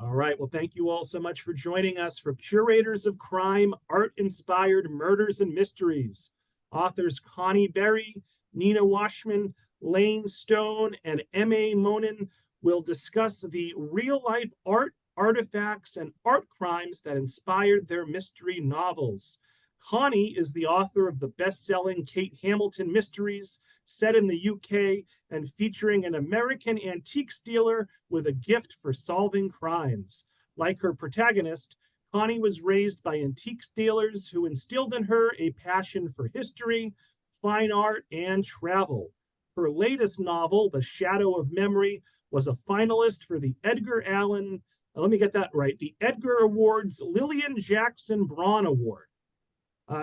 All right. Well, thank you all so much for joining us for Curators of Crime, Art-Inspired Murders and Mysteries. Authors Connie Berry, Nina Wachsman, Lane Stone, and M.A. Monnin will discuss the real-life art, artifacts, and art crimes that inspired their mystery novels. Connie is the author of the best-selling Kate Hamilton mysteries, set in the UK and featuring an American antiques dealer with a gift for solving crimes. Like her protagonist, Connie was raised by antiques dealers who instilled in her a passion for history, fine art, and travel. Her latest novel, The Shadow of Memory, was a finalist for the Edgar Allan, the Edgar Awards Lillian Jackson Braun Award.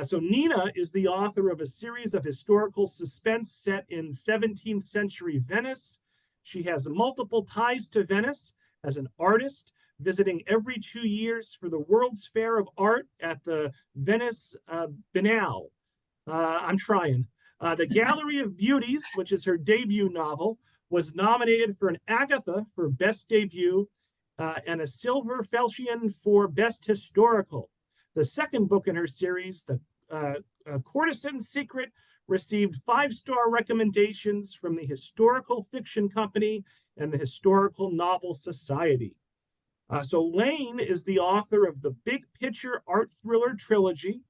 So Nina is the author of a series of historical suspense set in 17th century Venice. She has multiple ties to Venice as an artist, visiting every 2 years for the World's Fair of Art at the Venice Biennale. I'm trying. The Gallery of Beauties, which is her debut novel, was nominated for an Agatha for Best Debut and a Silver Falchion for Best Historical. The second book in her series, The Courtesan's Secret, received 5-star recommendations from the Historical Fiction Company and the Historical Novel Society. So Lane is the author of the Big Picture Art Thriller Trilogy.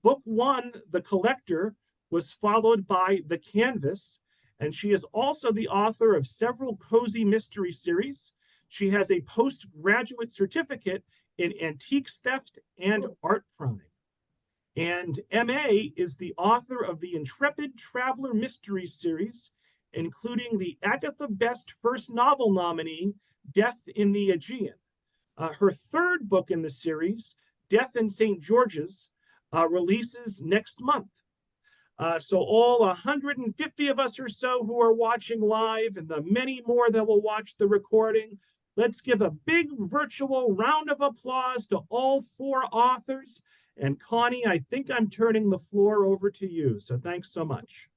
Book 1, The Collector, was followed by The Canvas, and she is also the author of several cozy mystery series. She has a postgraduate certificate in antiques theft and art crime. And M.A. is the author of the Intrepid Traveler Mystery Series, including the Agatha Best First Novel nominee, Death in the Aegean. Her third book in the series, Death in St. George's, releases next month. So all 150 of us or so who are watching live and the many more that will watch the recording, let's give a big virtual round of applause to all 4 authors. And Connie, I think I'm turning the floor over to you. So thanks so much.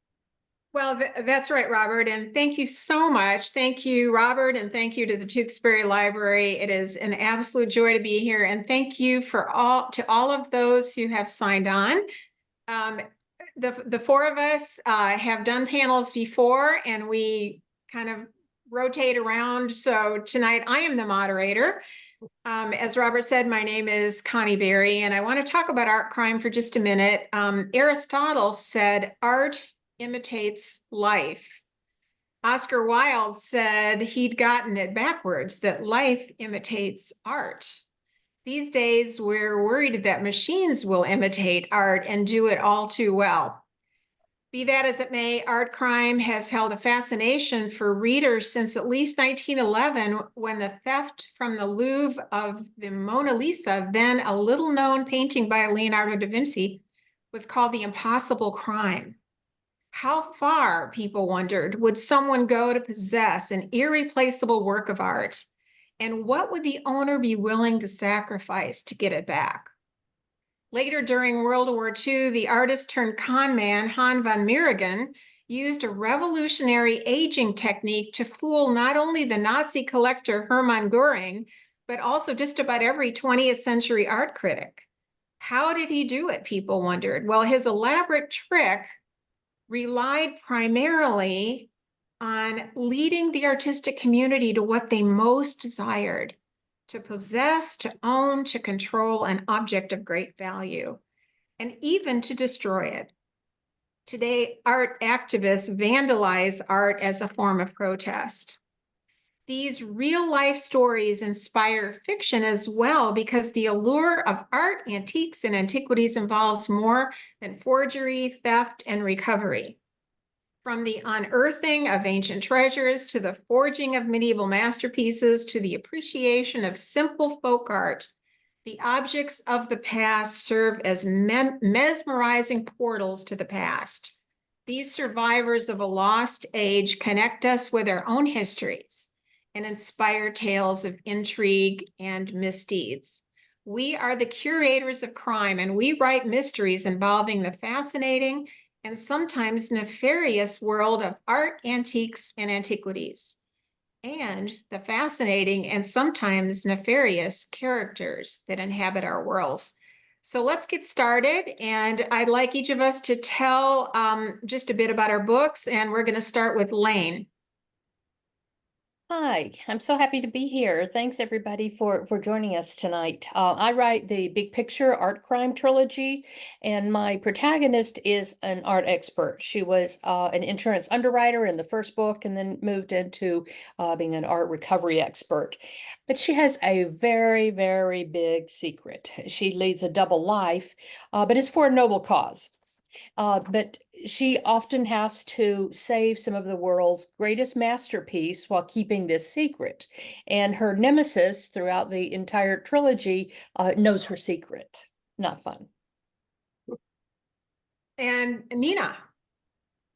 Well, that's right, Robert. And thank you so much. Thank you, Robert. And thank you to the Tewksbury Library. It is an absolute joy to be here. And thank you to all of those who have signed on. The 4 of us have done panels before, and we kind of rotate around. So tonight I am the moderator. As Robert said, my name is Connie Berry, and I want to talk about art crime for just a minute. Aristotle said art imitates life. Oscar Wilde said he'd gotten it backwards, that life imitates art. These days, we're worried that machines will imitate art and do it all too well. Be that as it may, art crime has held a fascination for readers since at least 1911, when the theft from the Louvre of the Mona Lisa, then a little-known painting by Leonardo da Vinci, was called the impossible crime. How far, people wondered, would someone go to possess an irreplaceable work of art? And what would the owner be willing to sacrifice to get it back? Later, during World War II, the artist turned con man Han van Meeringen used a revolutionary aging technique to fool not only the Nazi collector Hermann Göring, but also just about every 20th century art critic. How did he do it, people wondered? Well, his elaborate trick relied primarily on leading the artistic community to what they most desired: to possess, to own, to control an object of great value, and even to destroy it. Today, art activists vandalize art as a form of protest. These real-life stories inspire fiction as well, because the allure of art, antiques, and antiquities involves more than forgery, theft, and recovery. From the unearthing of ancient treasures, to the forging of medieval masterpieces, to the appreciation of simple folk art, the objects of the past serve as mesmerizing portals to the past. These survivors of a lost age connect us with our own histories and inspire tales of intrigue and misdeeds. We are the curators of crime, and we write mysteries involving the fascinating and sometimes nefarious world of art, antiques, and antiquities. and the fascinating and sometimes nefarious characters that inhabit our worlds. So let's get started. And I'd like each of us to tell just a bit about our books. And we're going to start with Lane. Hi, I'm so happy to be here. Thanks everybody for joining us tonight. I write the Big Picture Art Crime trilogy, and my protagonist is an art expert. She was an insurance underwriter in the first book and then moved into being an art recovery expert. But she has a very, very big secret. She leads a double life, but it's for a noble cause. But she often has to save some of the world's greatest masterpiece while keeping this secret. And her nemesis throughout the entire trilogy knows her secret. Not fun. And Nina.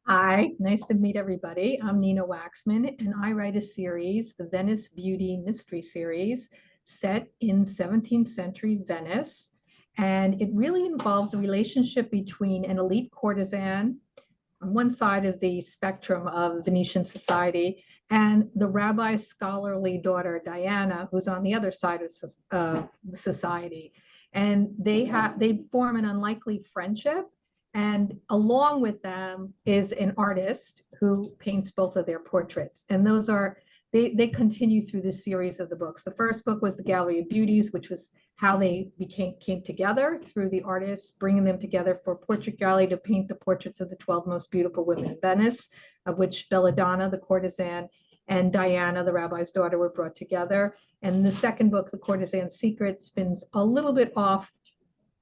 Hi, nice to meet everybody. I'm Nina Wachsman, and I write a series, the Venice Beauty Mystery Series, set in 17th century Venice. And it really involves the relationship between an elite courtesan on one side of the spectrum of Venetian society and the rabbi's scholarly daughter, Diana, who's on the other side of the society. And they form an unlikely friendship. And along with them is an artist who paints both of their portraits. And they continue through the series of the books. The first book was the Gallery of Beauties, which was how they came together through the artists, bringing them together for a portrait gallery to paint the portraits of the 12 most beautiful women in Venice, of which Belladonna, the courtesan, and Diana, the rabbi's daughter, were brought together. And the second book, The Courtesan's Secret, spins a little bit off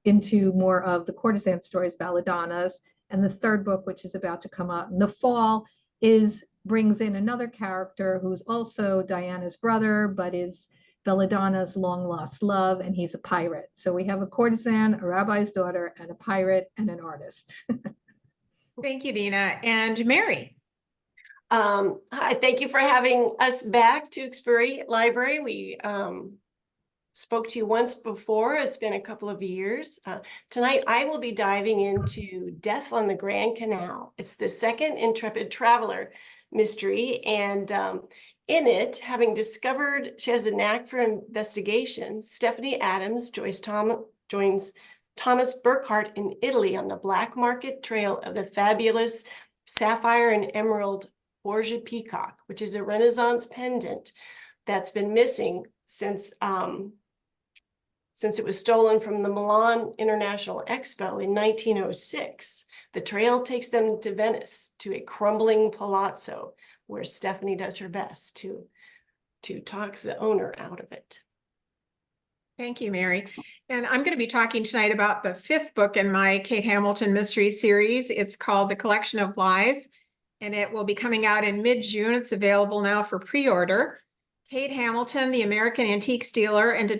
into more of the courtesan stories, Belladonna's. And the third book, which is about to come out in the fall, brings in another character who's also Diana's brother, but is Belladonna's long lost love, and he's a pirate. So we have a courtesan, a rabbi's daughter, and a pirate, and an artist. Thank you, Nina. And Mary. Hi, thank you for having us back to Tewksbury Library. We spoke to you once before. It's been a couple of years. Tonight, I will be diving into Death on the Grand Canal. It's the second Intrepid Traveler mystery. And in it, having discovered she has a knack for investigation, Stephanie Adams joins Thomas Burkhart in Italy on the black market trail of the fabulous sapphire and emerald Borgia peacock, which is a Renaissance pendant that's been missing since it was stolen from the Milan International Expo in 1906. The trail takes them to Venice, to a crumbling palazzo, where Stephanie does her best to talk the owner out of it. Thank you, Mary. And I'm going to be talking tonight about the fifth book in my Kate Hamilton mystery series. It's called The Collection of Lies, and it will be coming out in mid-June. It's available now for pre-order. Kate Hamilton, the American antiques dealer, and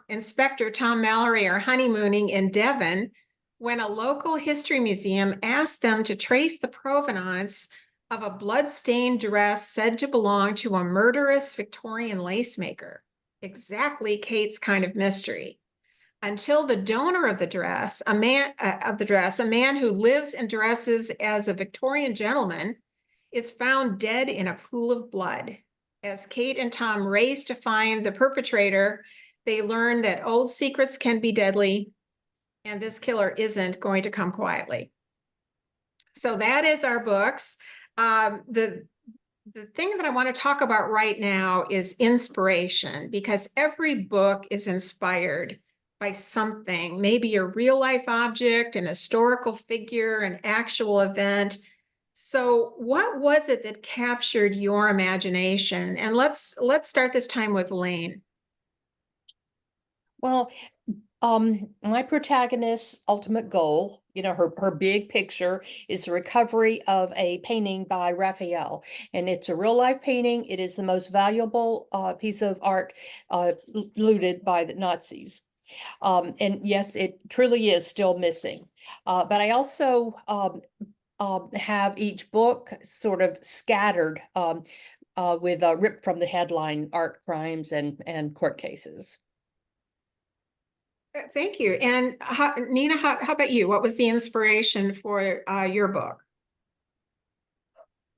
Inspector Tom Mallory are honeymooning in Devon when a local history museum asked them to trace the provenance of a blood-stained dress said to belong to a murderous Victorian lace maker. Exactly Kate's kind of mystery. Until the donor of the dress, a man who lives and dresses as a Victorian gentleman, is found dead in a pool of blood. As Kate and Tom race to find the perpetrator, they learn that old secrets can be deadly, and this killer isn't going to come quietly. So that is our books. The thing that I want to talk about right now is inspiration, because every book is inspired by something, maybe a real life object, an historical figure, an actual event. So what was it that captured your imagination? And let's start this time with Lane. Well, my protagonist's ultimate goal, her big picture is the recovery of a painting by Raphael, and it's a real life painting. It is the most valuable piece of art looted by the Nazis. And yes, it truly is still missing. But I also have each book sort of scattered with ripped from the headline art crimes and court cases. Thank you. And Nina, how about you? What was the inspiration for your book?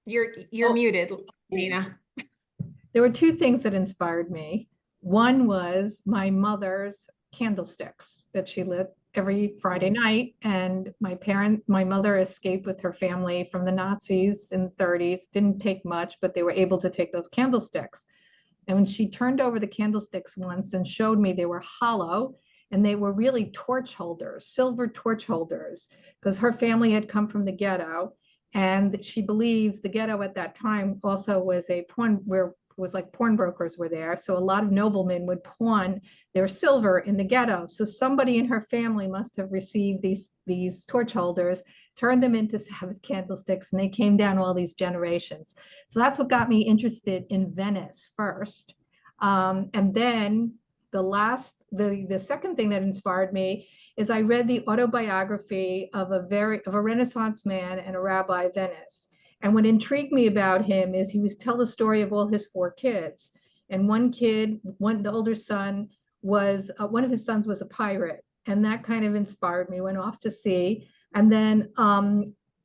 You're muted, Nina. There were two things that inspired me. One was my mother's candlesticks that she lit every Friday night. And my mother escaped with her family from the Nazis in the 30s. Didn't take much, but they were able to take those candlesticks. And when she turned over the candlesticks once and showed me, they were hollow and they were really torch holders, silver torch holders, because her family had come from the ghetto. And she believes the ghetto at that time also was a pawn, where it was like pawnbrokers were there. So a lot of noblemen would pawn their silver in the ghetto. So somebody in her family must have received these torch holders, turned them into Sabbath candlesticks, and they came down all these generations. So that's what got me interested in Venice first. And then the second thing that inspired me is I read the autobiography of a Renaissance man and a rabbi, Venice. And what intrigued me about him is he was tell the story of all his 4 kids. And the older son was, one of his sons was a pirate. And that kind of inspired me, went off to sea. And then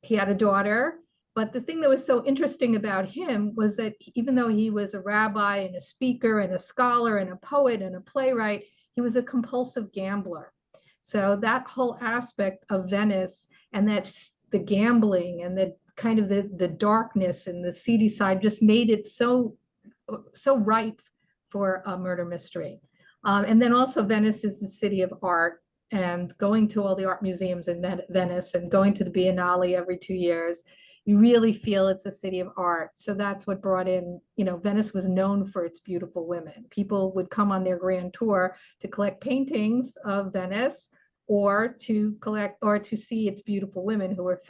he had a daughter. But the thing that was so interesting about him was that even though he was a rabbi and a speaker and a scholar and a poet and a playwright, he was a compulsive gambler. So that whole aspect of Venice and the gambling and the kind of the darkness and the seedy side just made it so ripe for a murder mystery. And then also Venice is the city of art, and going to all the art museums in Venice and going to the Biennale every 2 years, you really feel it's a city of art. So that's what brought in, Venice was known for its beautiful women. People would come on their grand tour to collect paintings of Venice, or to see its beautiful women who were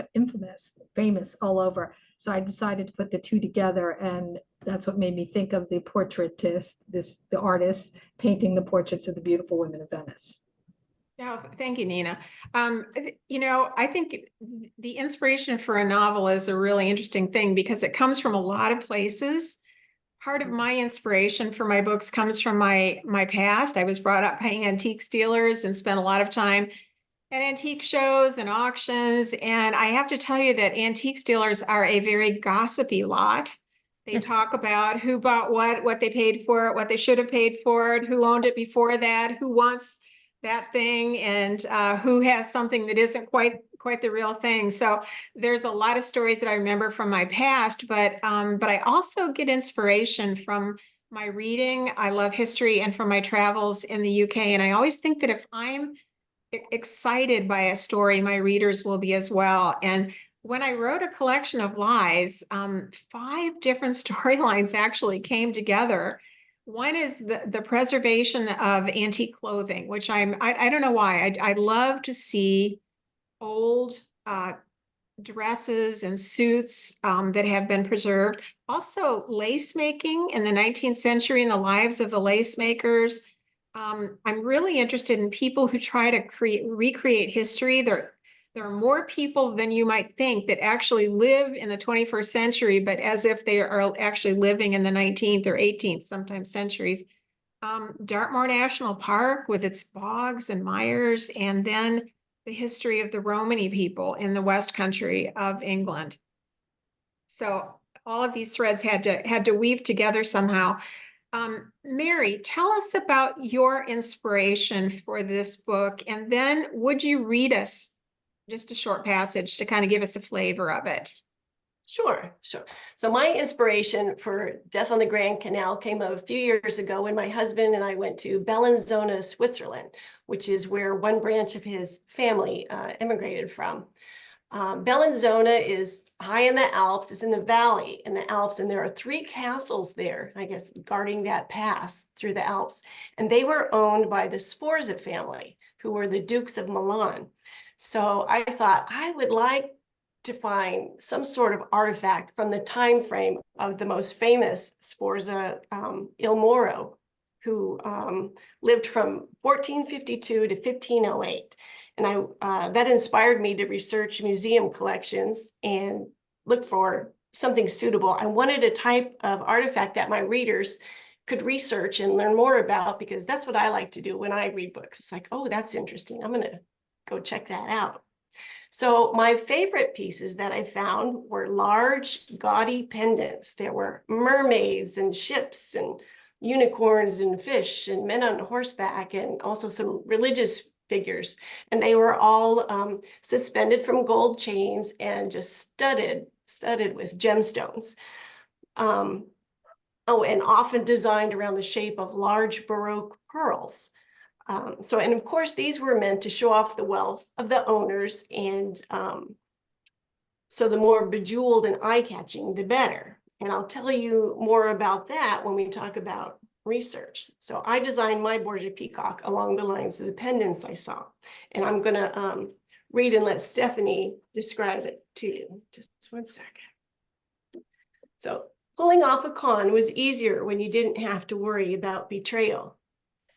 famous all over. So I decided to put the two together, and that's what made me think of the portraitist, the artist painting the portraits of the beautiful women of Venice. Yeah, thank you, Nina. I think the inspiration for a novel is a really interesting thing because it comes from a lot of places. Part of my inspiration for my books comes from my past. I was brought up by antique dealers and spent a lot of time at antique shows and auctions. And I have to tell you that antique dealers are a very gossipy lot. They talk about who bought what they paid for it, what they should have paid for it, who owned it before that, who wants that thing, and who has something that isn't quite the real thing. So there's a lot of stories that I remember from my past, but I also get inspiration from my reading. I love history, and from my travels in the UK. And I always think that if I'm excited by a story, my readers will be as well. And when I wrote A Collection of Lies, 5 different storylines actually came together. One is the preservation of antique clothing, which I don't know why. I love to see old dresses and suits that have been preserved. Also, lace making in the 19th century and the lives of the lace makers. I'm really interested in people who try to recreate history. There are more people than you might think that actually live in the 21st century, but as if they are actually living in the 19th or 18th, sometimes centuries. Dartmoor National Park with its bogs and mires, and then the history of the Romany people in the West Country of England. So all of these threads had to weave together somehow. Mary, tell us about your inspiration for this book, and then would you read us just a short passage to kind of give us a flavor of it? Sure. So my inspiration for Death on the Grand Canal came a few years ago when my husband and I went to Bellinzona, Switzerland, which is where one branch of his family immigrated from. Bellinzona is high in the Alps. It's in the valley in the Alps, and there are 3 castles there, I guess, guarding that pass through the Alps. And they were owned by the Sforza family, who were the Dukes of Milan. So I thought I would like to find some sort of artifact from the time frame of the most famous Sforza, Il Moro, who lived from 1452 to 1508. And that inspired me to research museum collections and look for something suitable. I wanted a type of artifact that my readers could research and learn more about, because that's what I like to do when I read books. It's like, oh, that's interesting. I'm going to go check that out. So my favorite pieces that I found were large, gaudy pendants. There were mermaids and ships and unicorns and fish and men on horseback and also some religious figures. And they were all suspended from gold chains and just studded with gemstones. Oh, and often designed around the shape of large Baroque pearls. And of course, these were meant to show off the wealth of the owners, and so the more bejeweled and eye-catching, the better. And I'll tell you more about that when we talk about research. So I designed my Borgia peacock along the lines of the pendants I saw. And I'm gonna read and let Stephanie describe it to you. Just 1 second. So pulling off a con was easier when you didn't have to worry about betrayal.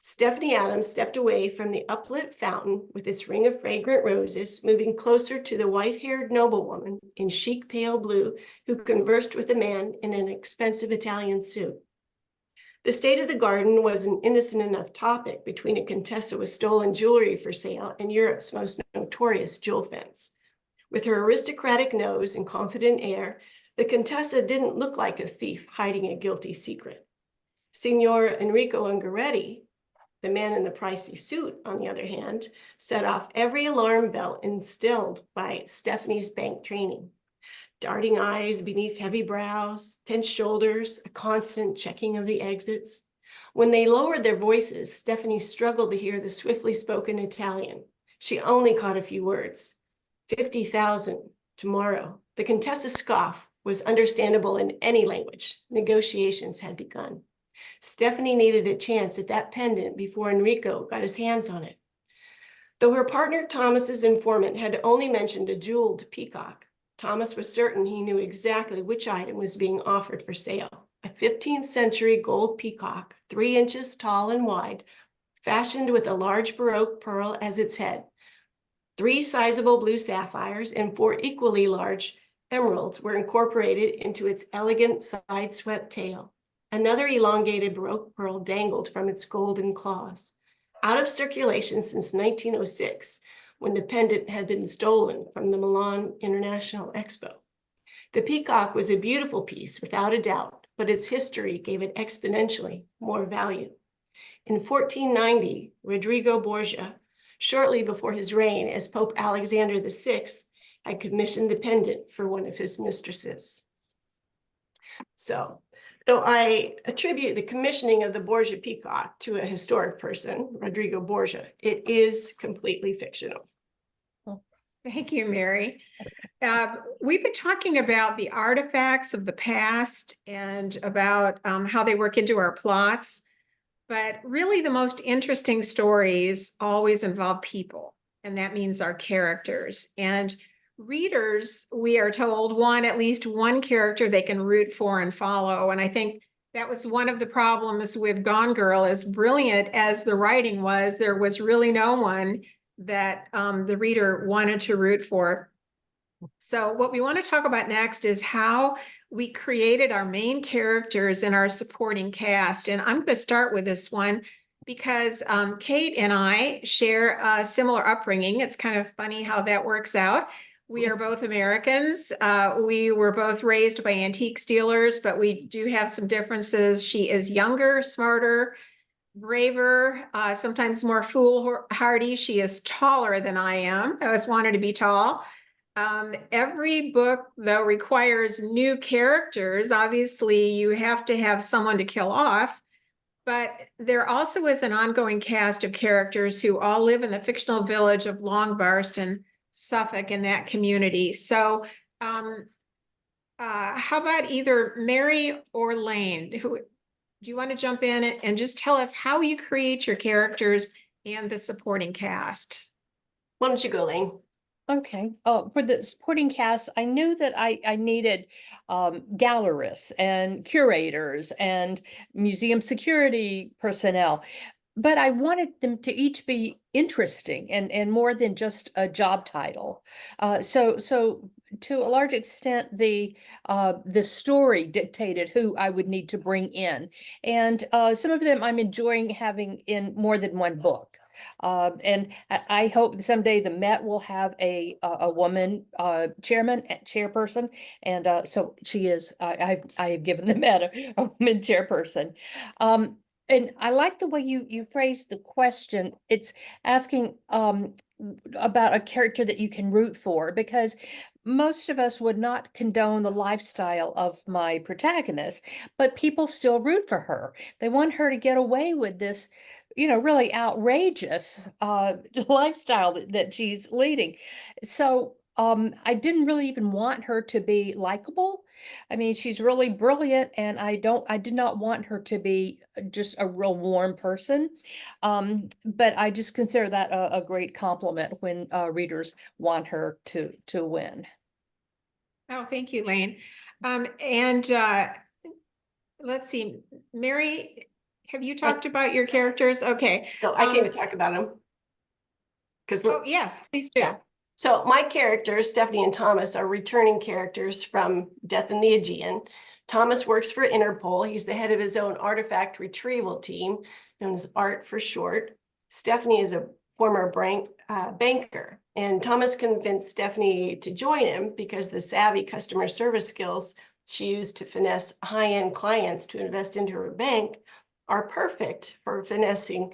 Stephanie Adams stepped away from the uplit fountain with its ring of fragrant roses, moving closer to the white-haired noblewoman in chic pale blue who conversed with a man in an expensive Italian suit. The state of the garden was an innocent enough topic between a Contessa with stolen jewelry for sale and Europe's most notorious jewel fence. With her aristocratic nose and confident air, the Contessa didn't look like a thief hiding a guilty secret. Signor Enrico Ungaretti, the man in the pricey suit, on the other hand, set off every alarm bell instilled by Stephanie's bank training. Darting eyes beneath heavy brows, tense shoulders, a constant checking of the exits. When they lowered their voices, Stephanie struggled to hear the swiftly spoken Italian. She only caught a few words. 50,000 tomorrow. The Contessa's scoff was understandable in any language. Negotiations had begun. Stephanie needed a chance at that pendant before Enrico got his hands on it. Though her partner Thomas's informant had only mentioned a jeweled peacock, Thomas was certain he knew exactly which item was being offered for sale. A 15th century gold peacock, 3 inches tall and wide, fashioned with a large Baroque pearl as its head. 3 sizable blue sapphires and 4 equally large emeralds were incorporated into its elegant side-swept tail. Another elongated Baroque pearl dangled from its golden claws. Out of circulation since 1906, when the pendant had been stolen from the Milan International Expo. The peacock was a beautiful piece, without a doubt, but its history gave it exponentially more value. In 1490, Rodrigo Borgia, shortly before his reign as Pope Alexander VI, had commissioned the pendant for one of his mistresses. So, though I attribute the commissioning of the Borgia peacock to a historic person, Rodrigo Borgia, it is completely fictional. Thank you, Mary. We've been talking about the artifacts of the past and about how they work into our plots, but really the most interesting stories always involve people, and that means our characters. And readers, we are told, want at least one character they can root for and follow. And I think that was one of the problems with Gone Girl. As brilliant as the writing was, there was really no one that the reader wanted to root for. So what we want to talk about next is how we created our main characters and our supporting cast. And I'm going to start with this one because Kate and I share a similar upbringing. It's kind of funny how that works out. We are both Americans. We were both raised by antique dealers, but we do have some differences. She is younger, smarter, braver, sometimes more foolhardy. She is taller than I am. I always wanted to be tall. Every book, though, requires new characters. Obviously, you have to have someone to kill off, but there also is an ongoing cast of characters who all live in the fictional village of Longbarst, Suffolk, in that community. So how about either Mary or Lane? Do you want to jump in and just tell us how you create your characters and the supporting cast? Why don't you go, Lane? Okay. For the supporting cast, I knew that I needed gallerists and curators and museum security personnel, but I wanted them to each be interesting and more than just a job title. So to a large extent, the story dictated who I would need to bring in, and some of them I'm enjoying having in more than one book. And I hope someday the Met will have a woman chairperson, and so she is. I've given the Met a woman chairperson. And I like the way you phrased the question. It's asking about a character that you can root for, because most of us would not condone the lifestyle of my protagonist, but people still root for her. They want her to get away with this, really outrageous lifestyle that she's leading. So I didn't really even want her to be likable. I mean, she's really brilliant, and I did not want her to be just a real warm person. But I just consider that a great compliment when readers want her to win. Oh, thank you, Lane. And let's see, Mary, have you talked about your characters? Okay. No, I can't even talk about them. Because Oh, yes, please do. Yeah. So my characters, Stephanie and Thomas, are returning characters from Death in the Aegean. Thomas works for Interpol. He's the head of his own artifact retrieval team, known as ART for short. Stephanie is a former banker, and Thomas convinced Stephanie to join him because the savvy customer service skills she used to finesse high-end clients to invest into her bank are perfect for finessing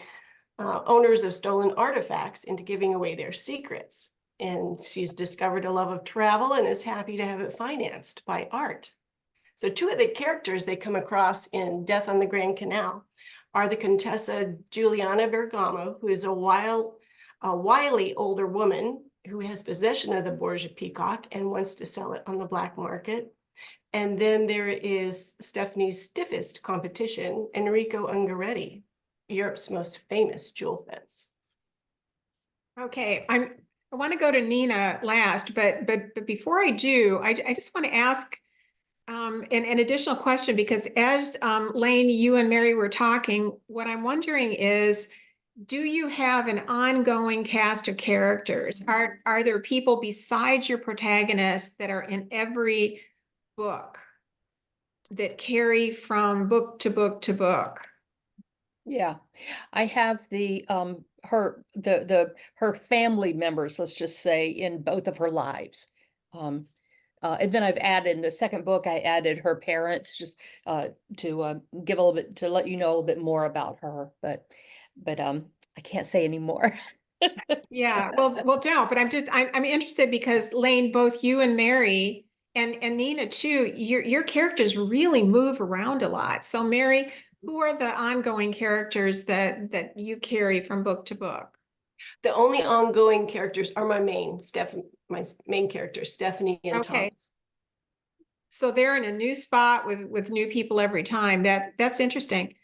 owners of stolen artifacts into giving away their secrets. And she's discovered a love of travel and is happy to have it financed by art. So two of the characters they come across in Death on the Grand Canal are the Contessa Giuliana Bergamo, who is a wily older woman who has possession of the Borgia peacock and wants to sell it on the black market. And then there is Stephanie's stiffest competition, Enrico Ungaretti, Europe's most famous jewel fence. Okay, I want to go to Nina last, but before I do, I just want to ask an additional question, because as Lane, you and Mary were talking, what I'm wondering is, do you have an ongoing cast of characters? Are there people besides your protagonist that are in every book that carry from book to book to book? Yeah, I have her family members, let's just say, in both of her lives. And then I've added in the second book, I added her parents, just to give a little bit, to let you know a little bit more about her. But I can't say any more. Yeah, well, don't. But I'm interested because Lane, both you and Mary and Nina too, your characters really move around a lot. So Mary, who are the ongoing characters that you carry from book to book? The only ongoing characters are my main characters, Stephanie and Okay. Thomas. So they're in a new spot with new people every time. That's interesting.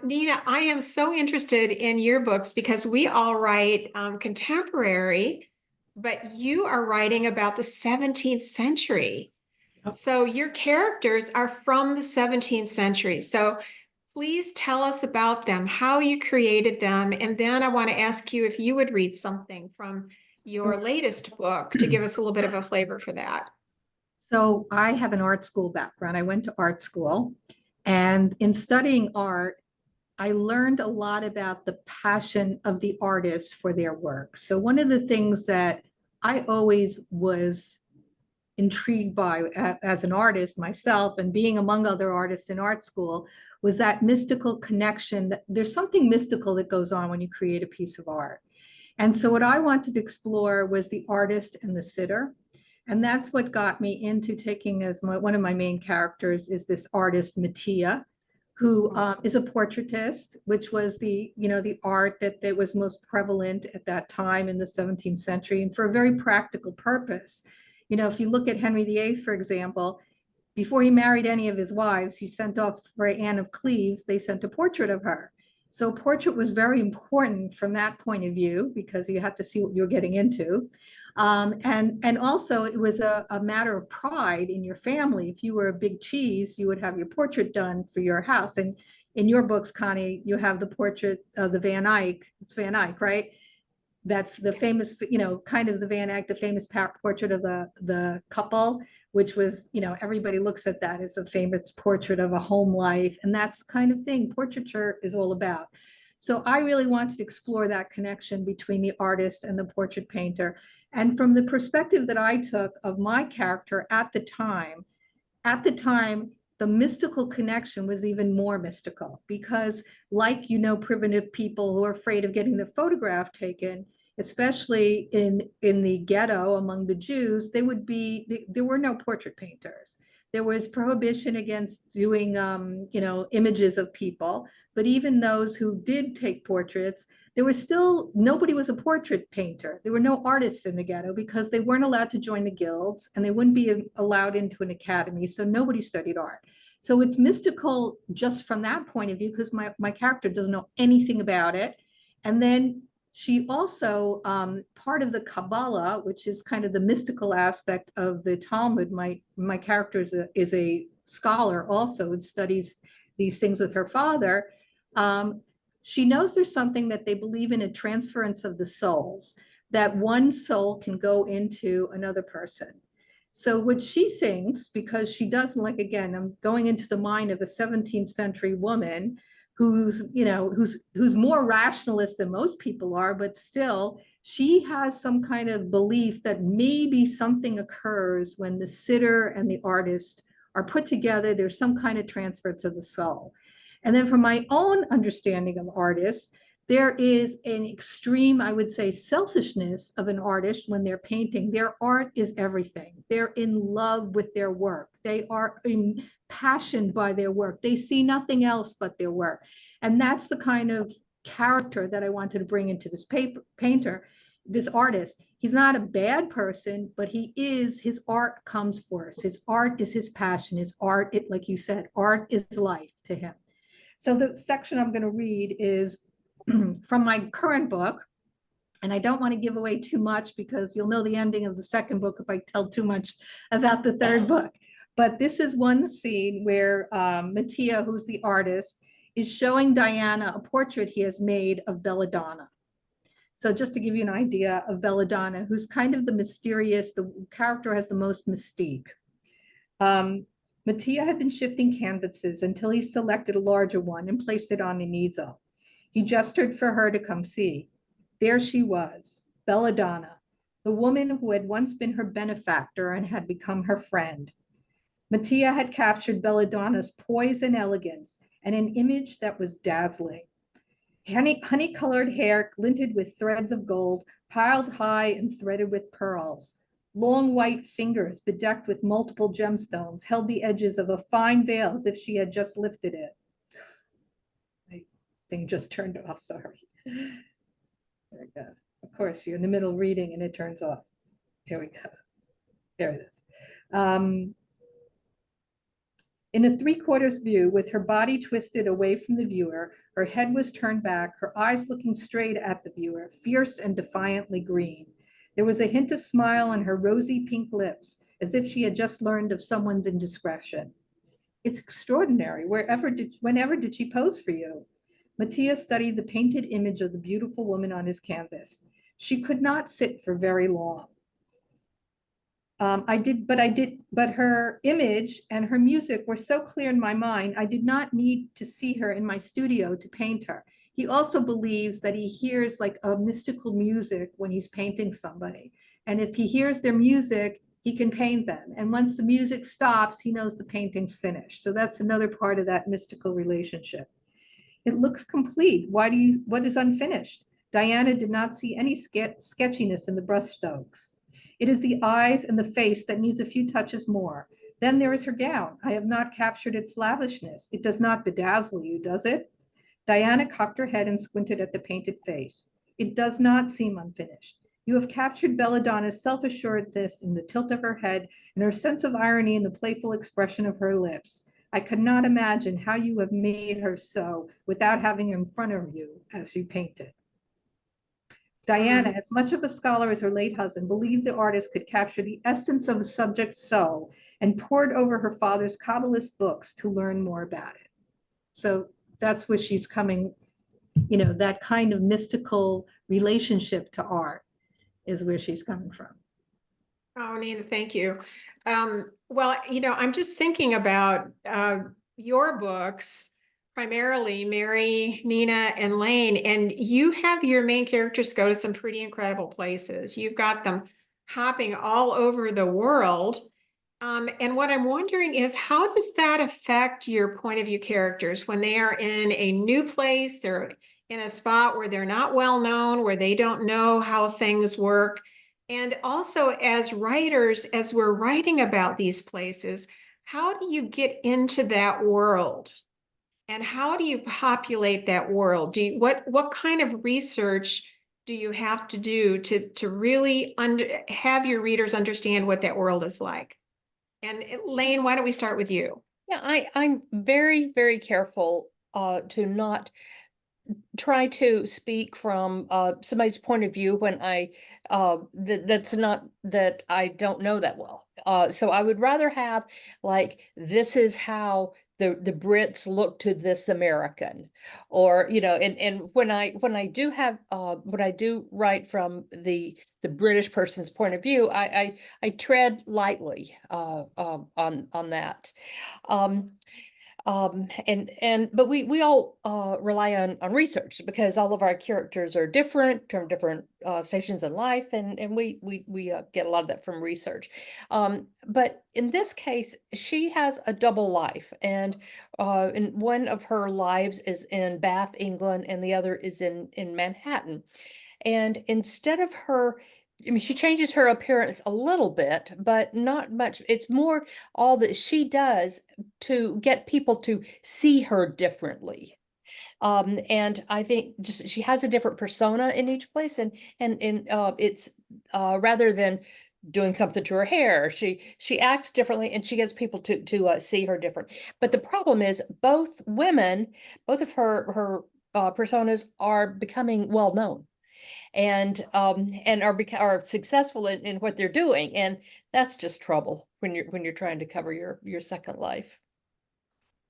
Nina, I am so interested in your books because we all write contemporary, but you are writing about the 17th century. Yep. So your characters are from the 17th century. So please tell us about them, how you created them. And then I want to ask you if you would read something from your latest book to give us a little bit of a flavor for that. So I have an art school background. I went to art school, and in studying art, I learned a lot about the passion of the artist for their work. So one of the things that I always was intrigued by as an artist myself, and being among other artists in art school, was that mystical connection. That there's something mystical that goes on when you create a piece of art. And so what I wanted to explore was the artist and the sitter. And that's what got me into taking as one of my main characters is this artist, Mattia, who is a portraitist, which was the art that was most prevalent at that time in the 17th century, and for a very practical purpose. If you look at Henry VIII, for example, before he married any of his wives, he sent off for Anne of Cleves, they sent a portrait of her. So portrait was very important from that point of view, because you had to see what you're getting into. And also it was a matter of pride in your family. If you were a big cheese, you would have your portrait done for your house. And in your books, Connie, you have the portrait of the Van Eyck. It's Van Eyck, right? That the famous, kind of the Van Eyck, the famous portrait of the couple, which was, everybody looks at that as a famous portrait of a home life. And that's the kind of thing portraiture is all about. So I really wanted to explore that connection between the artist and the portrait painter. And from the perspective that I took of my character at the time, the mystical connection was even more mystical because, like, primitive people who are afraid of getting their photograph taken, especially in the ghetto among the Jews, there were no portrait painters. There was prohibition against doing, images of people. But even those who did take portraits, nobody was a portrait painter. There were no artists in the ghetto because they weren't allowed to join the guilds and they wouldn't be allowed into an academy. So nobody studied art. So it's mystical just from that point of view because my character doesn't know anything about it. And then she also, part of the Kabbalah, which is kind of the mystical aspect of the Talmud, my character is a scholar also and studies these things with her father. She knows there's something that they believe in, a transference of the souls, that one soul can go into another person. So what she thinks, because she doesn't, like, again, I'm going into the mind of a 17th century woman who's more rationalist than most people are, but still she has some kind of belief that maybe something occurs when the sitter and the artist are put together. There's some kind of transference of the soul. And then from my own understanding of artists, there is an extreme, I would say, selfishness of an artist when they're painting. Their art is everything. They're in love with their work. They are impassioned by their work. They see nothing else but their work. And that's the kind of character that I wanted to bring into this painter, this artist. He's not a bad person, but his art comes first. His art is his passion. His art, like you said, art is life to him. So the section I'm going to read is from my current book, and I don't want to give away too much because you'll know the ending of the second book if I tell too much about the third book. But this is one scene where Mattia, who's the artist, is showing Diana a portrait he has made of Belladonna. So just to give you an idea of Belladonna, who's kind of the mysterious, the character has the most mystique. Mattia had been shifting canvases until he selected a larger one and placed it on an easel. He gestured for her to come see. There she was, Belladonna, the woman who had once been her benefactor and had become her friend. Mattia had captured Belladonna's poise and elegance and an image that was dazzling. Honey-colored hair glinted with threads of gold, piled high and threaded with pearls. Long white fingers bedecked with multiple gemstones held the edges of a fine veil as if she had just lifted it. My thing just turned off, sorry. There we go. Of course, you're in the middle reading and it turns off. Here we go. There it is. In a three-quarters view, with her body twisted away from the viewer, her head was turned back, her eyes looking straight at the viewer, fierce and defiantly green. There was a hint of smile on her rosy pink lips, as if she had just learned of someone's indiscretion. It's extraordinary. Whenever did she pose for you? Mattia studied the painted image of the beautiful woman on his canvas. She could not sit for very long. But her image and her music were so clear in my mind, I did not need to see her in my studio to paint her. He also believes that he hears like a mystical music when he's painting somebody. And if he hears their music, he can paint them. And once the music stops, he knows the painting's finished. So that's another part of that mystical relationship. It looks complete. What is unfinished? Diana did not see any sketchiness in the brushstrokes. It is the eyes and the face that needs a few touches more. Then there is her gown. I have not captured its lavishness. It does not bedazzle you, does it? Diana cocked her head and squinted at the painted face. It does not seem unfinished. You have captured Belladonna's self-assuredness in the tilt of her head and her sense of irony in the playful expression of her lips. I could not imagine how you have made her so without having her in front of you as you painted. Diana, as much of a scholar as her late husband, believed the artist could capture the essence of a subject's soul and pored over her father's Kabbalist books to learn more about it. So that's where she's coming, that kind of mystical relationship to art is where she's coming from. Oh, Nina, thank you. Well, I'm just thinking about your books primarily Mary, Nina, and Lane, and you have your main characters go to some pretty incredible places. You've got them hopping all over the world. And what I'm wondering is, how does that affect your point of view characters when they are in a new place? They're in a spot where they're not well known, where they don't know how things work. And also, as writers, as we're writing about these places, how do you get into that world? And how do you populate that world? What kind of research do you have to do to really have your readers understand what that world is like? And Lane, why don't we start with you? Yeah, I'm very, very careful to not try to speak from somebody's point of view when that's not that I don't know that well. So I would rather have like, this is how the Brits look to this American, or and when I do have when I do write from the British person's point of view, I tread lightly on that. But we all rely on research, because all of our characters are different from different stations in life, and we get a lot of that from research. But in this case, she has a double life, and one of her lives is in Bath, England, and the other is in Manhattan. And instead of her, I mean, she changes her appearance a little bit, but not much. It's more all that she does to get people to see her differently. And I think just she has a different persona in each place, and it's rather than doing something to her hair, she acts differently, and she gets people to see her different. But the problem is, both of her personas are becoming well known, and are successful in what they're doing, and that's just trouble when you're trying to cover your second life.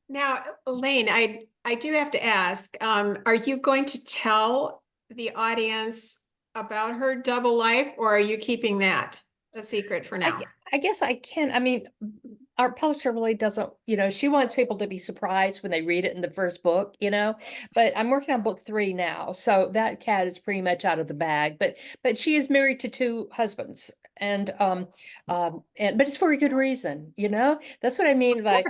Now, Elaine, I do have to ask, are you going to tell the audience about her double life, or are you keeping that a secret for now? I guess I can. I mean, our publisher really doesn't, she wants people to be surprised when they read it in the first book, but I'm working on book 3 now. So that cat is pretty much out of the bag, but she is married to 2 husbands, and but it's for a good reason, that's what I mean by.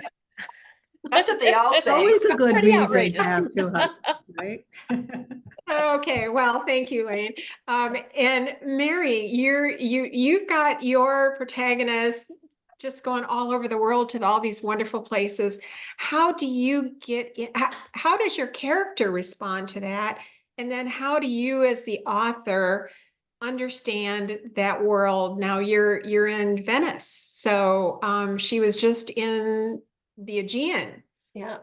That's what they all It's say. always a good Pretty reason to outrageous. have 2 husbands, right? Okay, well, thank you, Lane. And Mary, you've got your protagonist just going all over the world to all these wonderful places. How do you get in, how does your character respond to that? And then how do you, as the author, understand that world? Now you're in Venice, so she was just in the Aegean. Yeah.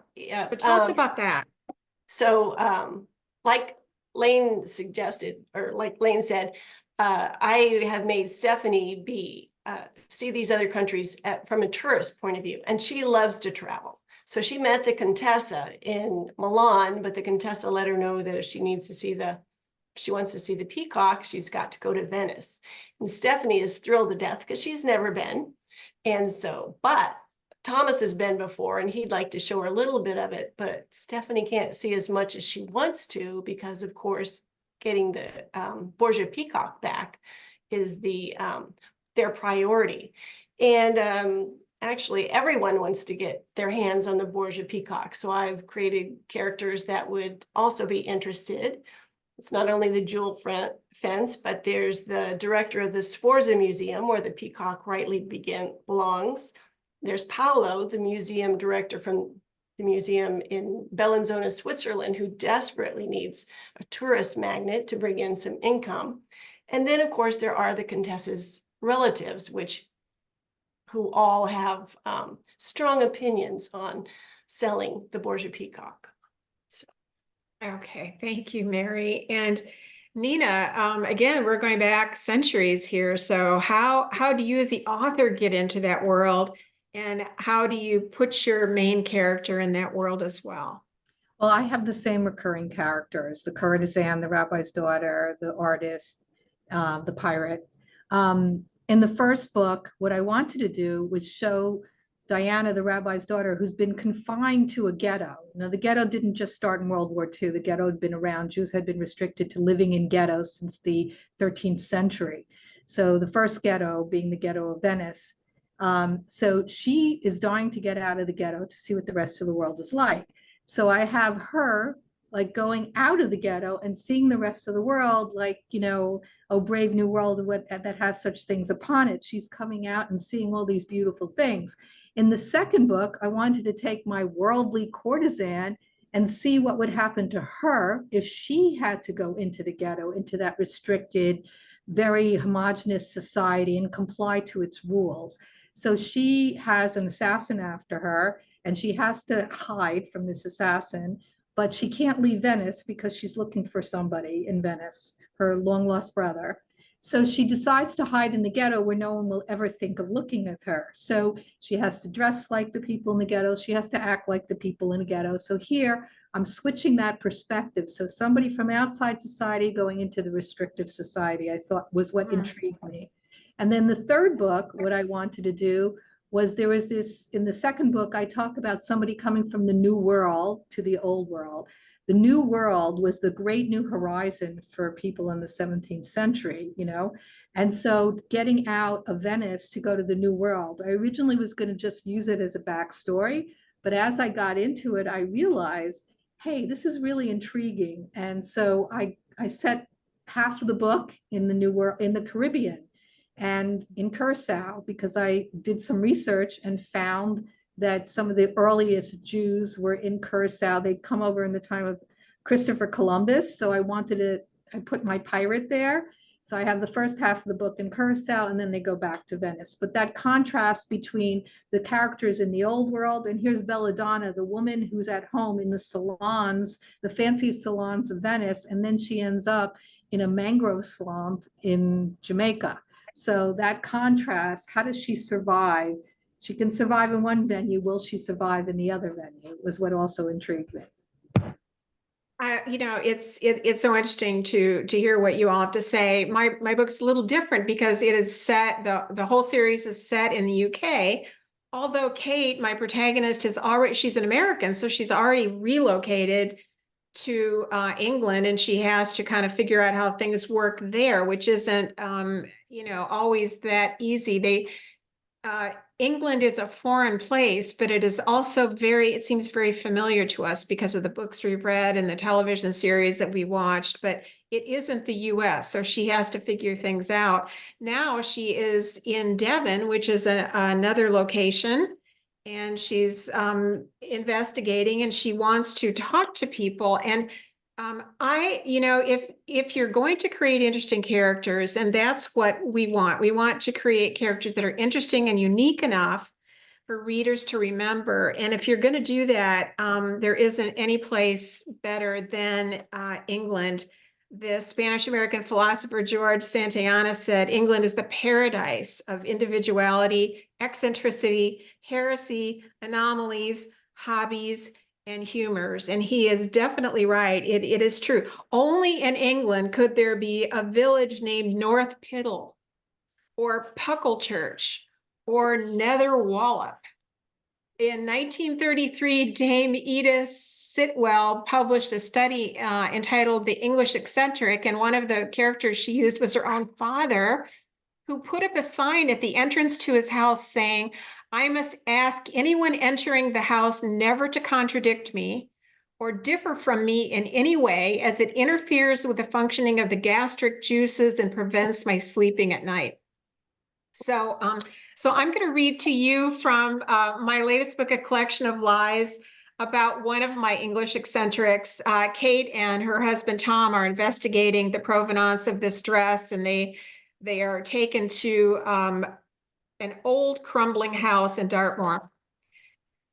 But tell us about that. So, like Lane suggested, or like Lane said, I have made Stephanie see these other countries from a tourist point of view, and she loves to travel. So she met the Contessa in Milan, but the Contessa let her know that if she wants to see the peacock, she's got to go to Venice. And Stephanie is thrilled to death because she's never been. And so, but Thomas has been before, and he'd like to show her a little bit of it, but Stephanie can't see as much as she wants to, because of course, getting the Borgia peacock back is their priority. And actually everyone wants to get their hands on the Borgia peacock. So I've created characters that would also be interested. It's not only the jewel fence, but there's the director of the Sforza Museum, where the peacock rightly belongs. There's Paolo, the museum director from the museum in Bellinzona, Switzerland, who desperately needs a tourist magnet to bring in some income. And then, of course, there are the Contessa's relatives, who all have strong opinions on selling the Borgia peacock. So. Okay, thank you, Mary. And Nina, again, we're going back centuries here. So how do you as the author get into that world? And how do you put your main character in that world as well? Well, I have the same recurring characters: the courtesan, the rabbi's daughter, the artist, the pirate. In the first book, what I wanted to do was show Diana, the rabbi's daughter, who's been confined to a ghetto. Now, the ghetto didn't just start in World War II. The ghetto had been around. Jews had been restricted to living in ghettos since the 13th century. So the first ghetto being the ghetto of Venice. So she is dying to get out of the ghetto to see what the rest of the world is like. So I have her like going out of the ghetto and seeing the rest of the world, like, you know, oh, brave new world that has such things upon it. She's coming out and seeing all these beautiful things. In the second book, I wanted to take my worldly courtesan and see what would happen to her if she had to go into the ghetto, into that restricted, very homogenous society and comply to its rules. So she has an assassin after her, and she has to hide from this assassin, but she can't leave Venice because she's looking for somebody in Venice, her long lost brother. So she decides to hide in the ghetto where no one will ever think of looking at her. So she has to dress like the people in the ghetto. She has to act like the people in the ghetto. So here I'm switching that perspective. So somebody from outside society going into the restrictive society, I thought was what intrigued me. And then the third book, what I wanted to do was there was this, in the second book, I talk about somebody coming from the new world to the old world. The new world was the great new horizon for people in the 17th century, you know? And so getting out of Venice to go to the new world, I originally was going to just use it as a backstory, but as I got into it, I realized, hey, this is really intriguing. And so I set half of the book in the new world, in the Caribbean and in Curacao, because I did some research and found that some of the earliest Jews were in Curacao. They'd come over in the time of Christopher Columbus. So I put my pirate there. So I have the first half of the book in Curacao, and then they go back to Venice. But that contrast between the characters in the old world, and here's Belladonna, the woman who's at home in the salons, the fanciest salons of Venice, and then she ends up in a mangrove swamp in Jamaica. So that contrast, how does she survive? She can survive in one venue. Will she survive in the other venue? Was what also intrigued me. You know, it's so interesting to hear what you all have to say. My book's a little different because it is set, the whole series is set in the UK. Although Kate, my protagonist, she's an American, so she's already relocated to England, and she has to kind of figure out how things work there, which isn't you know, always that easy. England is a foreign place, but it is also it seems very familiar to us because of the books we've read and the television series that we watched, but it isn't the US, so she has to figure things out. Now she is in Devon, which is another location, and she's investigating, and she wants to talk to people. And you know, if you're going to create interesting characters, and that's what we want to create characters that are interesting and unique enough for readers to remember. And if you're going to do that, there isn't any place better than England. The Spanish-American philosopher George Santayana said, England is the paradise of individuality, eccentricity, heresy, anomalies, hobbies, and humors. And he is definitely right. It is true. Only in England could there be a village named North Piddle or Pucklechurch or Nether Wallop. In 1933, Dame Edith Sitwell published a study entitled The English Eccentric, and one of the characters she used was her own father, who put up a sign at the entrance to his house saying, I must ask anyone entering the house never to contradict me or differ from me in any way, as it interferes with the functioning of the gastric juices and prevents my sleeping at night. So I'm going to read to you from my latest book, A Collection of Lies, about one of my English eccentrics. Kate and her husband Tom are investigating the provenance of this dress, and they are taken to an old crumbling house in Dartmoor.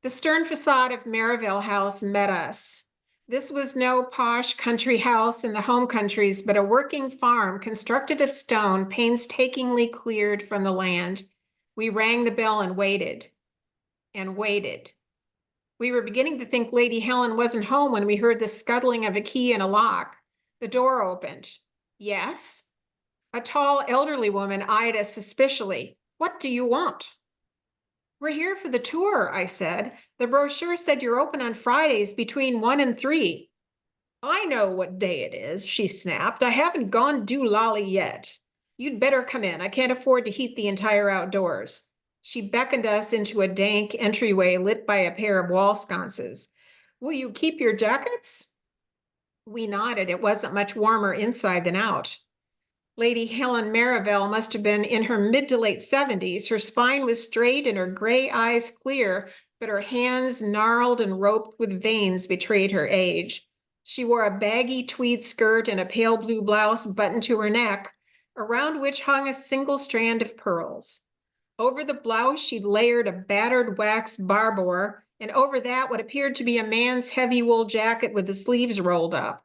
The stern facade of Maryvale House met us. This was no posh country house in the home countries, but a working farm constructed of stone, painstakingly cleared from the land. We rang the bell and waited and waited. We were beginning to think Lady Helen wasn't home when we heard the scuttling of a key in a lock. The door opened. Yes? A tall, elderly woman eyed us suspiciously. What do you want? We're here for the tour, I said. The brochure said you're open on Fridays between 1 and 3. I know what day it is, she snapped. I haven't gone doolally yet. You'd better come in. I can't afford to heat the entire outdoors. She beckoned us into a dank entryway lit by a pair of wall sconces. Will you keep your jackets? We nodded. It wasn't much warmer inside than out. Lady Helen Marivelle must have been in her mid to late 70s. Her spine was straight and her gray eyes clear, but her hands, gnarled and roped with veins, betrayed her age. She wore a baggy tweed skirt and a pale blue blouse buttoned to her neck, around which hung a single strand of pearls. Over the blouse, she'd layered a battered wax barbor, and over that what appeared to be a man's heavy wool jacket with the sleeves rolled up.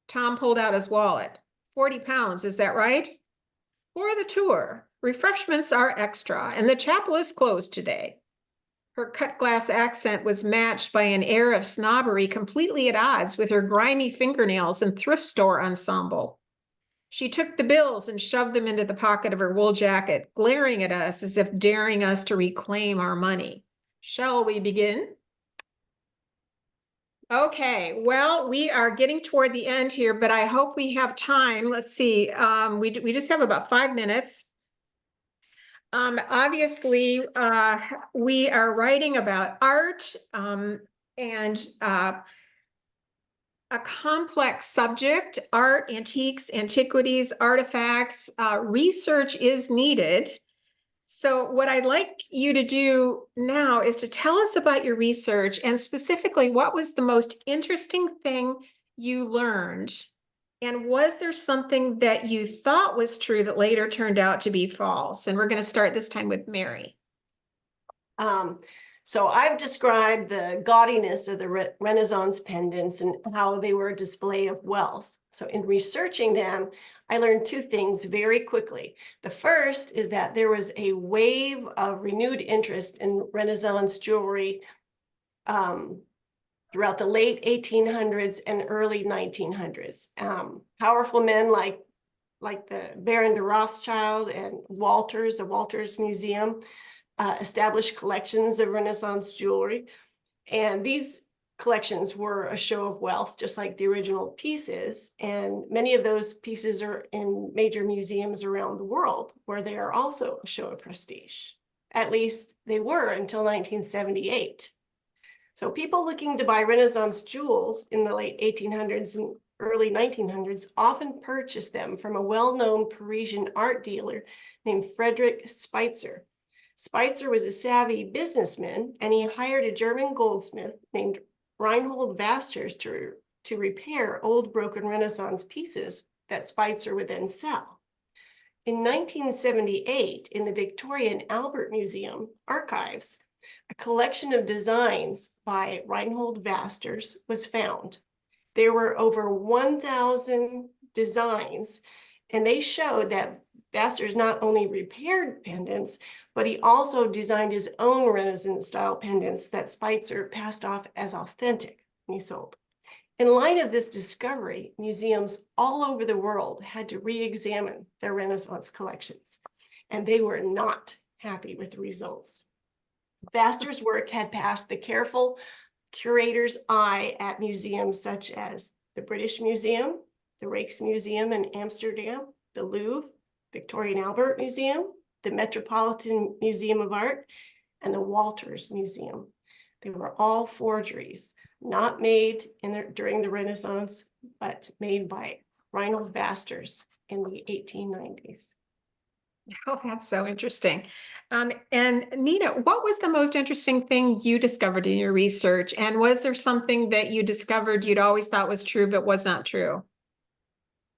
Tom pulled out his wallet. 40 pounds, is that right? For the tour. Refreshments are extra, and the chapel is closed today. Her cut glass accent was matched by an air of snobbery completely at odds with her grimy fingernails and thrift store ensemble. She took the bills and shoved them into the pocket of her wool jacket, glaring at us as if daring us to reclaim our money. Shall we begin? Okay, well, we are getting toward the end here, but I hope we have time. Let's see, we just have about 5 minutes. Obviously, we are writing about art and a complex subject, art, antiques, antiquities, artifacts. Research is needed. So what I'd like you to do now is to tell us about your research and specifically what was the most interesting thing you learned? And was there something that you thought was true that later turned out to be false? And we're going to start this time with Mary. So I've described the gaudiness of the Renaissance pendants and how they were a display of wealth. So in researching them, I learned 2 things very quickly. The first is that there was a wave of renewed interest in Renaissance jewelry throughout the late 1800s and early 1900s. Powerful men like the Baron de Rothschild and Walters, the Walters Museum, established collections of Renaissance jewelry. And these collections were a show of wealth, just like the original pieces. And many of those pieces are in major museums around the world, where they are also a show of prestige. At least they were until 1978. So people looking to buy Renaissance jewels in the late 1800s and early 1900s often purchased them from a well-known Parisian art dealer named Frederick Spitzer. Spitzer was a savvy businessman, and he hired a German goldsmith named Reinhold Vasters to repair old broken Renaissance pieces that Spitzer would then sell. In 1978, in the Victoria and Albert Museum archives, a collection of designs by Reinhold Vasters was found. There were over 1,000 designs, and they showed that Vasters not only repaired pendants, but he also designed his own Renaissance style pendants that Spitzer passed off as authentic and he sold. In light of this discovery, museums all over the world had to re-examine their Renaissance collections, and they were not happy with the results. Vasters' work had passed the careful curator's eye at museums such as the British Museum, the Rijksmuseum in Amsterdam, the Louvre, Victoria and Albert Museum, the Metropolitan Museum of Art, and the Walters Museum. They were all forgeries, not made during the Renaissance, but made by Reinhold Vasters in the 1890s. Oh, that's so interesting. And Nina, what was the most interesting thing you discovered in your research? And was there something that you discovered you'd always thought was true, but was not true?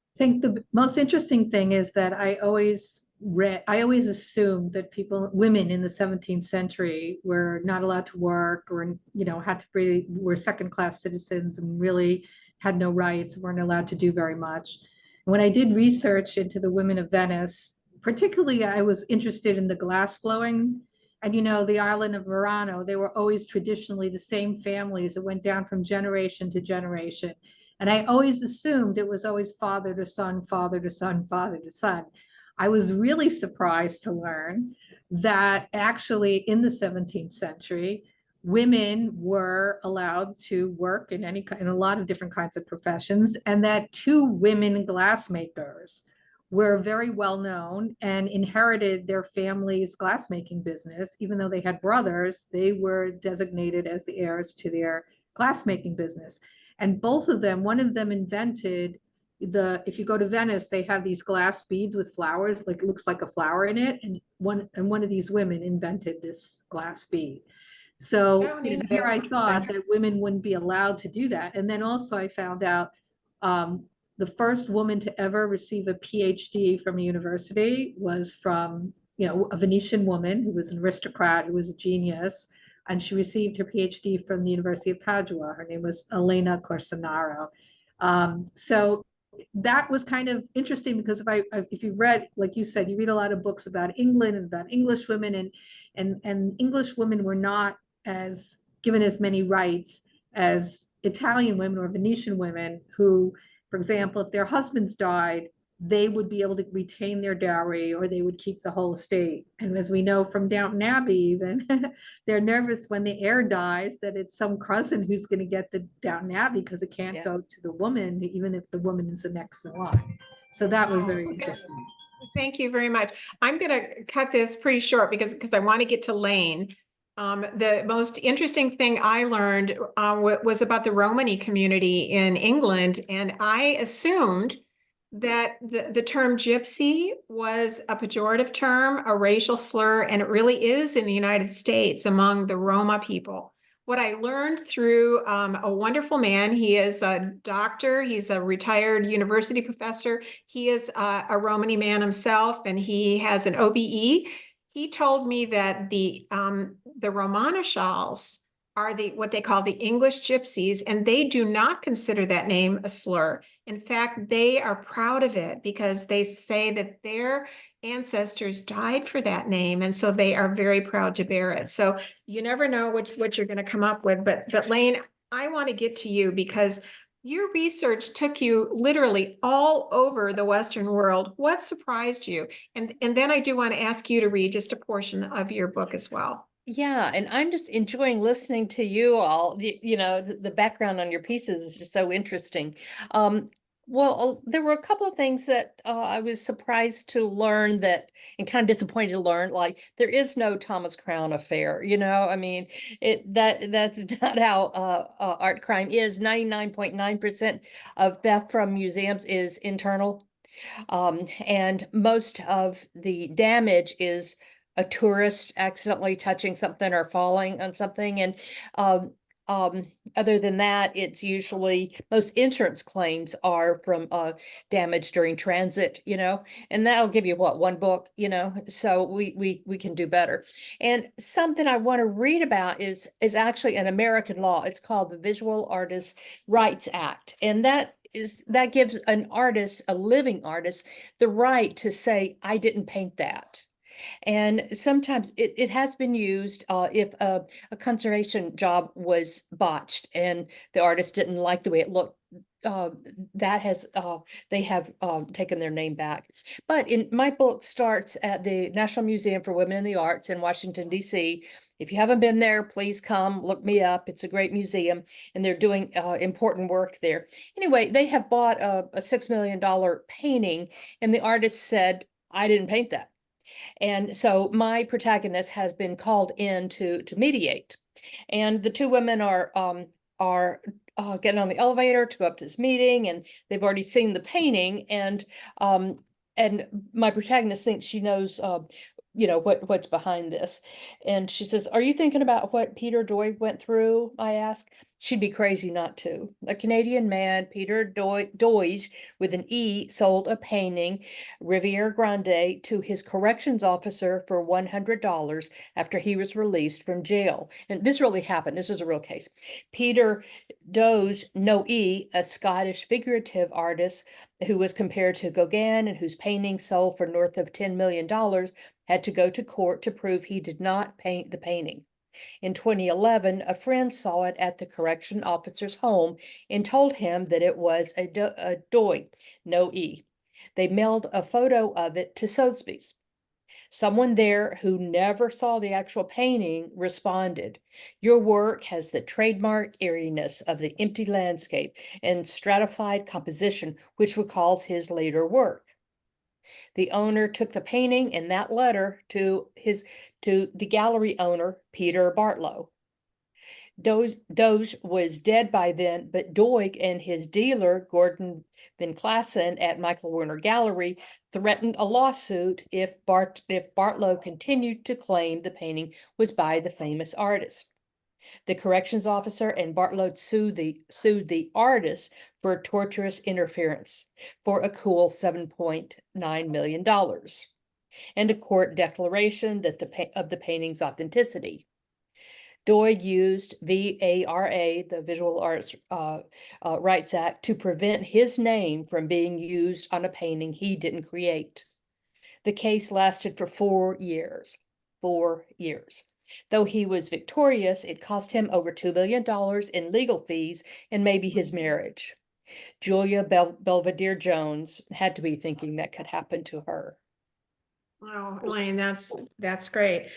I think the most interesting thing is that I always assumed that women in the 17th century were not allowed to work, or, were second-class citizens and really had no rights, weren't allowed to do very much. And when I did research into the women of Venice, particularly I was interested in the glass blowing. And the island of Murano, they were always traditionally the same families that went down from generation to generation. And I always assumed it was always father to son, father to son, father to son. I was really surprised to learn that actually in the 17th century, women were allowed to work in in a lot of different kinds of professions, and that two women glassmakers were very well known and inherited their family's glassmaking business. Even though they had brothers, they were designated as the heirs to their glassmaking business. And both of them, one of them invented if you go to Venice, they have these glass beads with flowers, like it looks like a flower in it. And one of these women invented this glass bead. So Oh, Nina, here that's I thought interesting. that women wouldn't be allowed to do that. And then also I found out the first woman to ever receive a PhD from a university was from, a Venetian woman who was an aristocrat, who was a genius. And she received her PhD from the University of Padua. Her name was Elena Corsinaro. So that was kind of interesting because if you read, like you said, you read a lot of books about England and about English women, and English women were not as given as many rights as Italian women or Venetian women who, for example, if their husbands died, they would be able to retain their dowry or they would keep the whole estate. And as we know from Downton Abbey, even they're nervous when the heir dies that it's some cousin who's going to get the Downton Abbey because it can't Yeah. go to the woman, even if the woman is the next in line. So that was very Oh, interesting. Thank you very much. I'm going to cut this pretty short because I want to get to Lane. The most interesting thing I learned was about the Romani community in England, and I assumed that the term gypsy was a pejorative term, a racial slur, and it really is in the United States among the Roma people. What I learned through a wonderful man, he is a doctor, he's a retired university professor, he is a Romani man himself, and he has an OBE. He told me that the Romana shawls are what they call the English gypsies, and they do not consider that name a slur. In fact, they are proud of it because they say that their ancestors died for that name, and so they are very proud to bear it. So you never know what you're going to come up with. But Lane, I want to get to you because your research took you literally all over the Western world. What surprised you? And then I do want to ask you to read just a portion of your book as well. Yeah, and I'm just enjoying listening to you all. The background on your pieces is just so interesting. Well, there were a couple of things that I was surprised to learn and kind of disappointed to learn, like there is no Thomas Crown affair, I mean, that's not how art crime is. 99.9% of theft from museums is internal. And most of the damage is a tourist accidentally touching something or falling on something. And um, other than that, it's usually most insurance claims are from damage during transit, and that'll give you one book, so we can do better. And something I want to read about is actually an American law. It's called the Visual Artists' Rights Act, and that gives an artist, a living artist, the right to say, I didn't paint that. And sometimes it has been used if a conservation job was botched and the artist didn't like the way it looked. They have taken their name back. But my book starts at the National Museum for Women in the Arts in Washington, D.C. If you haven't been there, please come look me up. It's a great museum and they're doing important work there. Anyway, they have bought a $6 million painting and the artist said, I didn't paint that. And so my protagonist has been called in to mediate. And the two women are getting on the elevator to go up to this meeting, and they've already seen the painting, and my protagonist thinks she knows what's behind this. And she says, are you thinking about what Peter Doig went through? I ask. She'd be crazy not to. A Canadian man, Peter Doig, with an E, sold a painting, Riviere Grande, to his corrections officer for $100 after he was released from jail. And this really happened. This is a real case. Peter Doig, no E, a Scottish figurative artist who was compared to Gauguin and whose painting sold for north of $10 million, had to go to court to prove he did not paint the painting. In 2011, a friend saw it at the correction officer's home and told him that it was a Doig, no E. They mailed a photo of it to Sotheby's. Someone there who never saw the actual painting responded, "Your work has the trademark eeriness of the empty landscape and stratified composition, which recalls his later work." The owner took the painting and that letter to the gallery owner, Peter Bartlow. Doge was dead by then, but Doig and his dealer, Gordon Van Klassen at Michael Werner Gallery, threatened a lawsuit if Bartlow continued to claim the painting was by the famous artist. The corrections officer and Bartlow sued the artist for torturous interference for a cool $7.9 million and a court declaration that of the painting's authenticity. Doig used VARA, the Visual Arts Rights Act, to prevent his name from being used on a painting he didn't create. The case lasted for 4 years. 4 years. Though he was victorious, it cost him over $2 million in legal fees and maybe his marriage. Julia Belvedere Jones had to be thinking that could happen to her. Oh, Elaine, that's great.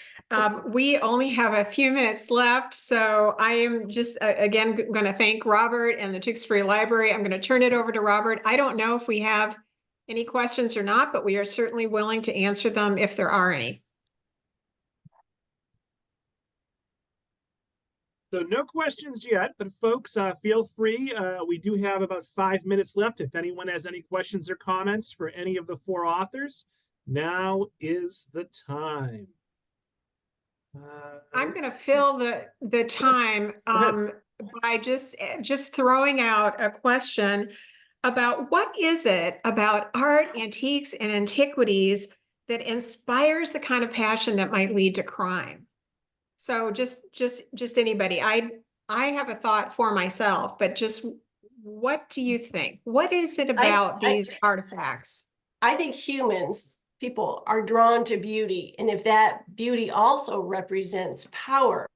We only have a few minutes left, so I am just again going to thank Robert and the Tewksbury Library. I'm going to turn it over to Robert. I don't know if we have any questions or not, but we are certainly willing to answer them if there are any. So no questions yet, but folks, feel free. We do have about 5 minutes left. If anyone has any questions or comments for any of the 4 authors, now is the time. I'm going to fill the time by just throwing out a question about what is it about art, antiques, and antiquities that inspires the kind of passion that might lead to crime? So just anybody. I have a thought for myself, but just what do you think? What is it about these artifacts? I think people are drawn to beauty. And if that beauty also represents power,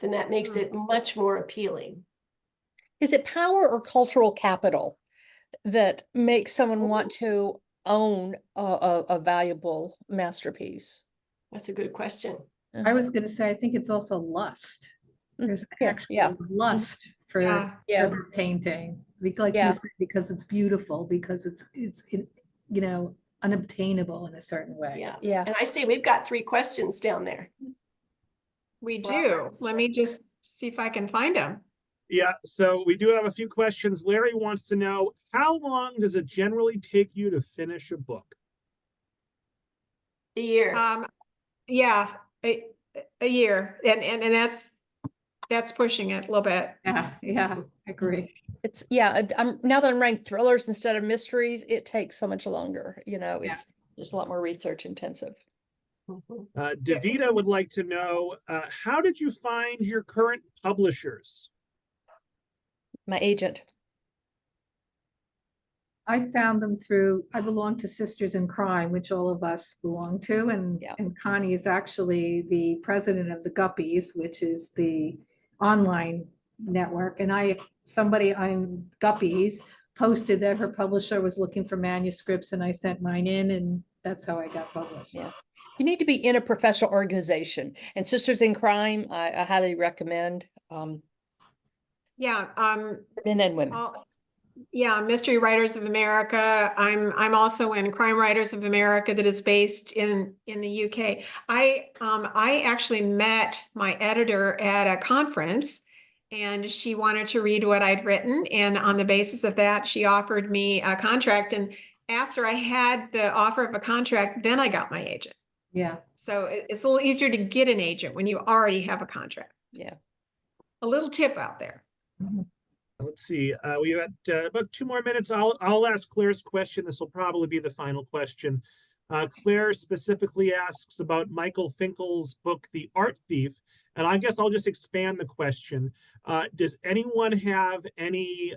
then that makes it much more appealing. Is it power or cultural capital that makes someone want to own a valuable masterpiece? That's a good question. I was going to say, I think it's also lust. There's actually lust for the painting, like you said, because it's beautiful, because it's unobtainable in a certain way. Yeah. And I say we've got 3 questions down there. We do. Let me just see if I can find them. Yeah, so we do have a few questions. Larry wants to know, how long does it generally take you to finish a book? A year. Yeah, a year, and that's pushing it a little bit. Yeah, I agree. It's now that I'm writing thrillers instead of mysteries, it takes so much longer. It's just a lot more research intensive. Davida would like to know, how did you find your current publishers? My agent. I found them I belong to Sisters in Crime, which all of us belong to. And Connie is actually the president of the Guppies, which is the online network. And somebody on Guppies posted that her publisher was looking for manuscripts, and I sent mine in, and that's how I got published. Yeah. You need to be in a professional organization, and Sisters in Crime, I highly recommend. Men and women. Mystery Writers of America. I'm also in Crime Writers of America, that is based in the UK. I actually met my editor at a conference, and she wanted to read what I'd written, and on the basis of that, she offered me a contract. And after I had the offer of a contract, then I got my agent. Yeah. So it's a little easier to get an agent when you already have a contract. Yeah. A little tip out there. Let's see. We got about 2 more minutes. I'll ask Claire's question. This will probably be the final question. Claire specifically asks about Michael Finkel's book, The Art Thief. And I guess I'll just expand the question. Does anyone have any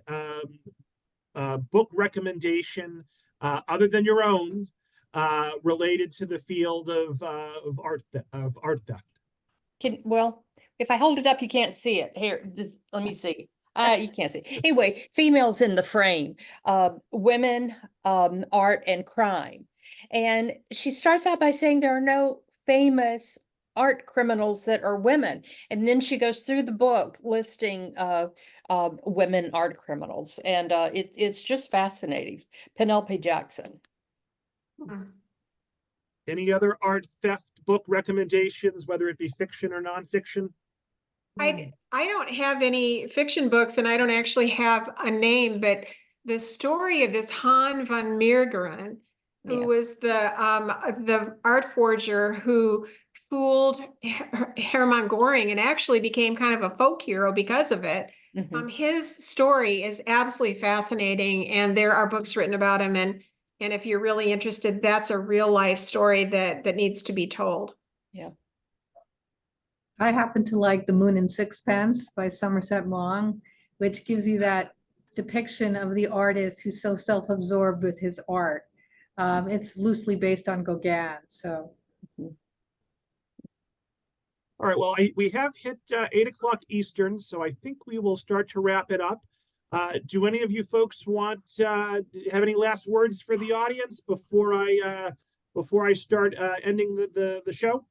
book recommendation other than your own related to the field of art theft? If I hold it up, you can't see it. Here, let me see. You can't see. Anyway, females in the frame, women, art and crime. And she starts out by saying there are no famous art criminals that are women. And then she goes through the book listing women art criminals. And it's just fascinating. Penelope Jackson. Any other art theft book recommendations, whether it be fiction or nonfiction? I don't have any fiction books, and I don't actually have a name, but the story of this Han van Meegeren, who Yeah. was the art forger who fooled Hermann Göring and actually became kind of a folk hero because of it. Mhm. His story is absolutely fascinating, and there are books written about him. And if you're really interested, that's a real life story that needs to be told. Yeah. I happen to like The Moon and Sixpence by Somerset Maugham, which gives you that depiction of the artist who's so self-absorbed with his art. It's loosely based on Gauguin, so. All right, well, we have hit 8 o'clock Eastern, so I think we will start to wrap it up. Do any of you folks want have any last words for the audience before I start ending the show?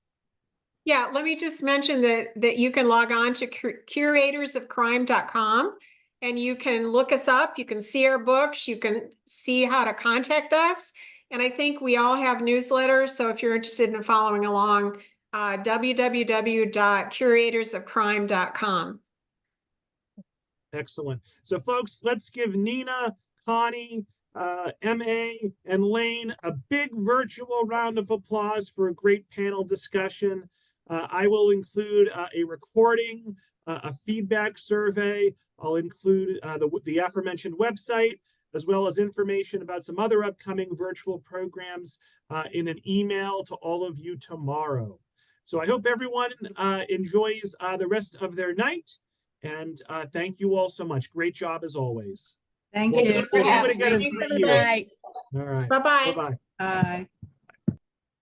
Yeah, let me just mention that you can log on to curatorsofcrime.com and you can look us up. You can see our books. You can see how to contact us. And I think we all have newsletters. So if you're interested in following along, www.curatorsofcrime.com. Excellent. So folks, let's give Nina, Connie, MA, and Lane a big virtual round of applause for a great panel discussion. I will include a recording, a feedback survey. I'll include the aforementioned website, as well as information about some other upcoming virtual programs in an email to all of you tomorrow. So I hope everyone enjoys the rest of their night. And thank you all so much. Great job as always. Thank We'll you. do it again in Thanks, 3 everybody. years. All right. Bye-bye. Bye-bye. Bye.